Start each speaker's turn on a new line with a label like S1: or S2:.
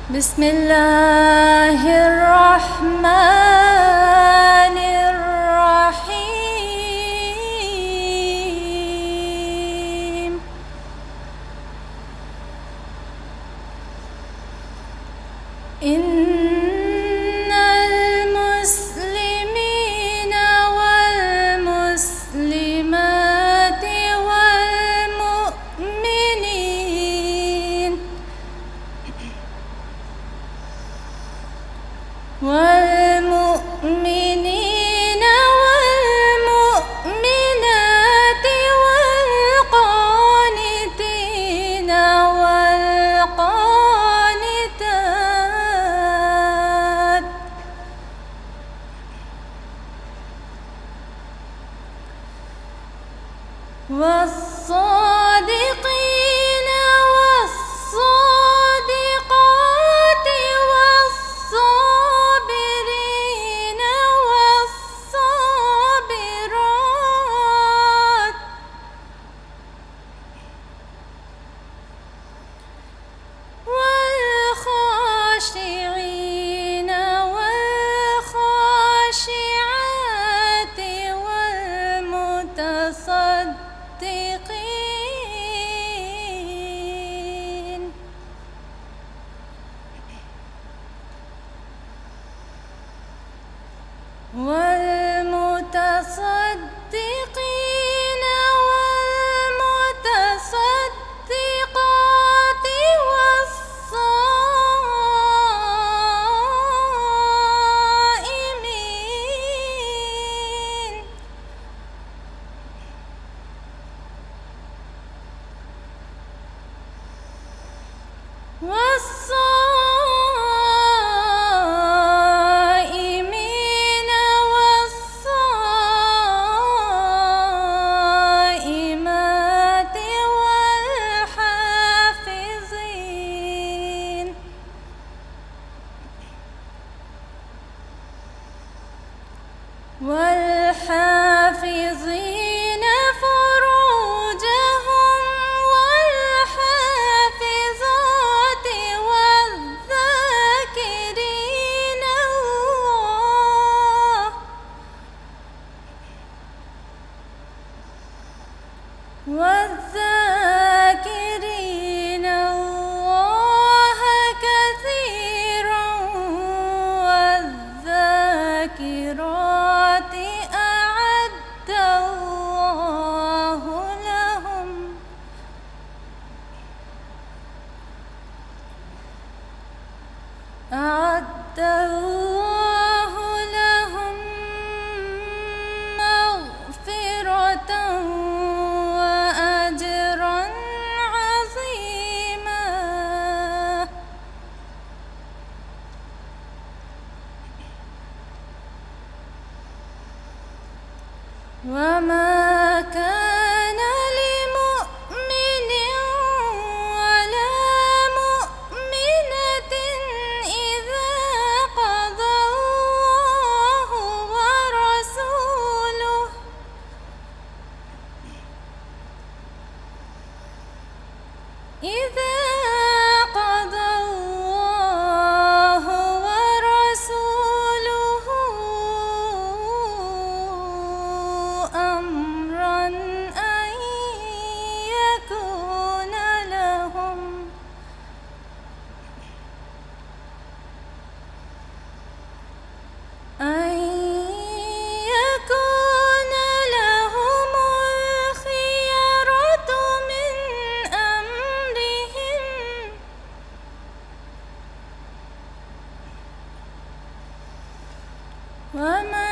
S1: بسم الله الرحمن الرحيم. إن المسلمين والمسلمات والمؤمنين والمؤمنات والقانتين والقانتات والصادقين والصادقات والصابرين والصابرات والخاشعين والخاشعات والمتصدقين والمتصدقين والمتصدقات والصائمين والصائمات والحافظين فروجهم والحافظات والذاكرين الله كثيرا والذاكرات أعد الله لهم مغفرة وأجرا عظيما. وما كان لمؤمن ولا مؤمنة إذا قضى الله ورسوله أمرا أن يكون لهم الخيرة من أمرهم. ومن